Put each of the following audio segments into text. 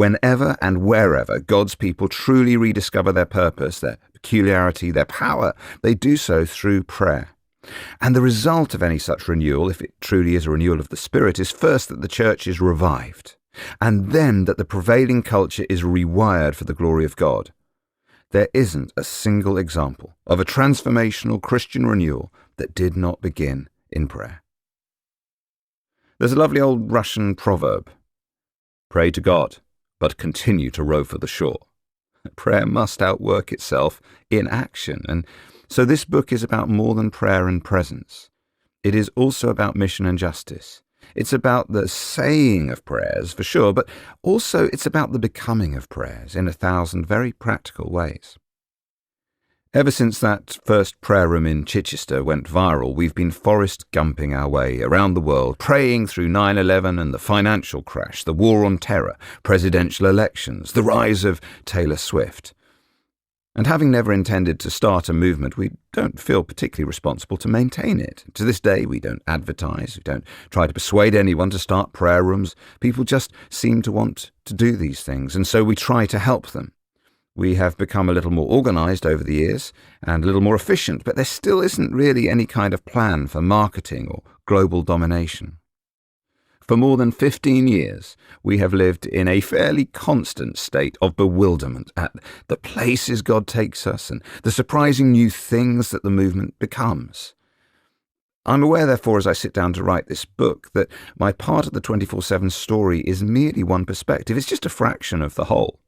Whenever and wherever God's people truly rediscover their purpose, their peculiarity, their power, they do so through prayer. And the result of any such renewal, if it truly is a renewal of the Spirit, is first that the church is revived, and then that the prevailing culture is rewired for the glory of God. There isn't a single example of a transformational Christian renewal that did not begin in prayer. There's a lovely old Russian proverb: pray to God, but continue to row for the shore. Prayer must outwork itself in action, and so this book is about more than prayer and presence. It is also about mission and justice. It's about the saying of prayers, for sure, but also it's about the becoming of prayers in 1,000 very practical ways. Ever since that first prayer room in Chichester went viral, we've been Forrest Gumping our way around the world, praying through 9/11 and the financial crash, the war on terror, presidential elections, the rise of Taylor Swift. And having never intended to start a movement, we don't feel particularly responsible to maintain it. To this day, we don't advertise, we don't try to persuade anyone to start prayer rooms. People just seem to want to do these things, and so we try to help them. We have become a little more organised over the years and a little more efficient, but there still isn't really any kind of plan for marketing or global domination. For more than 15 years, we have lived in a fairly constant state of bewilderment at the places God takes us and the surprising new things that the movement becomes. I'm aware, therefore, as I sit down to write this book, that my part of the 24/7 story is merely one perspective. It's just a fraction of the whole.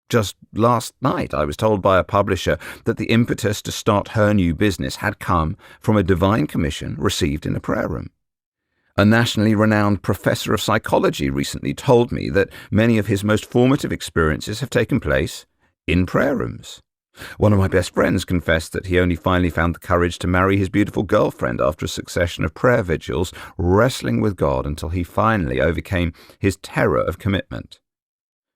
Just last night, I was told by a publisher that the impetus to start her new business had come from a divine commission received in a prayer room. A nationally renowned professor of psychology recently told me that many of his most formative experiences have taken place in prayer rooms. One of my best friends confessed that he only finally found the courage to marry his beautiful girlfriend after a succession of prayer vigils, wrestling with God until he finally overcame his terror of commitment.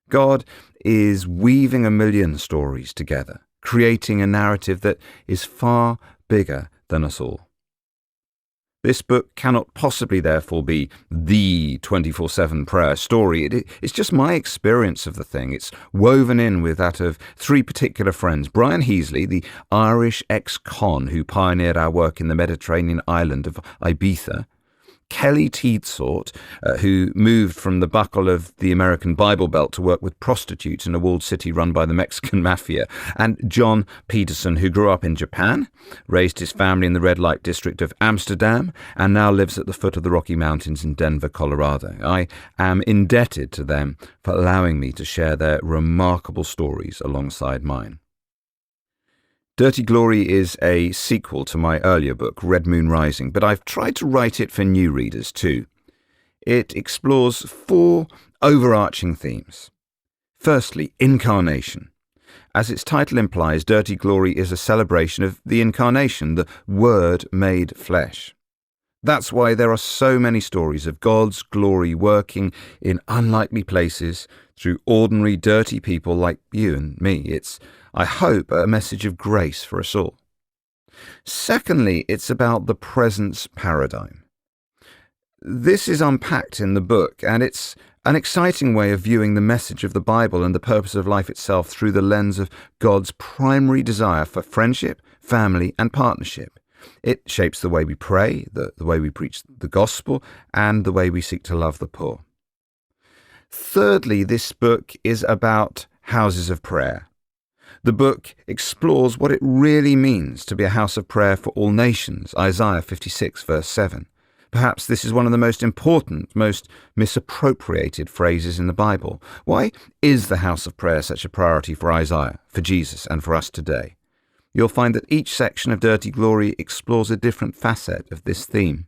God is weaving a million stories together, creating a narrative that is far bigger than us all. This book cannot possibly, therefore, be the 24/7 prayer story. It's just my experience of the thing. It's woven in with that of three particular friends: Brian Heasley, the Irish ex-con who pioneered our work in the Mediterranean island of Ibiza; Kelly Teedsort, who moved from the buckle of the American Bible Belt to work with prostitutes in a walled city run by the Mexican mafia; and John Peterson, who grew up in Japan, raised his family in the red light district of Amsterdam, and now lives at the foot of the Rocky Mountains in Denver, Colorado. I am indebted to them for allowing me to share their remarkable stories alongside mine. Dirty Glory is a sequel to my earlier book, Red Moon Rising, but I've tried to write it for new readers too. It explores 4 overarching themes. Firstly, incarnation. As its title implies, Dirty Glory is a celebration of the incarnation, the Word made flesh. That's why there are so many stories of God's glory working in unlikely places through ordinary, dirty people like you and me. It's, I hope, a message of grace for us all. Secondly, it's about the presence paradigm. This is unpacked in the book, and it's an exciting way of viewing the message of the Bible and the purpose of life itself through the lens of God's primary desire for friendship, family, and partnership. It shapes the way we pray, the way we preach the gospel, and the way we seek to love the poor. Thirdly, this book is about houses of prayer. The book explores what it really means to be a house of prayer for all nations, Isaiah 56, verse 7. Perhaps this is one of the most important, most misappropriated phrases in the Bible. Why is the house of prayer such a priority for Isaiah, for Jesus, and for us today? You'll find that each section of Dirty Glory explores a different facet of this theme.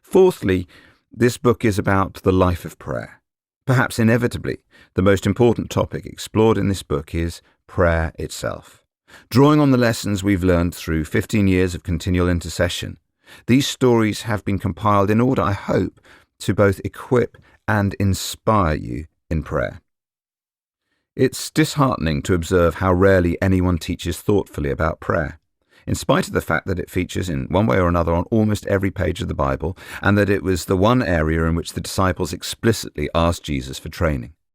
Fourthly, this book is about the life of prayer. Perhaps inevitably, the most important topic explored in this book is prayer itself. Drawing on the lessons we've learned through 15 years of continual intercession, these stories have been compiled in order, I hope, to both equip and inspire you in prayer. It's disheartening to observe how rarely anyone teaches thoughtfully about prayer, in spite of the fact that it features in one way or another on almost every page of the Bible, and that it was the one area in which the disciples explicitly asked Jesus for training.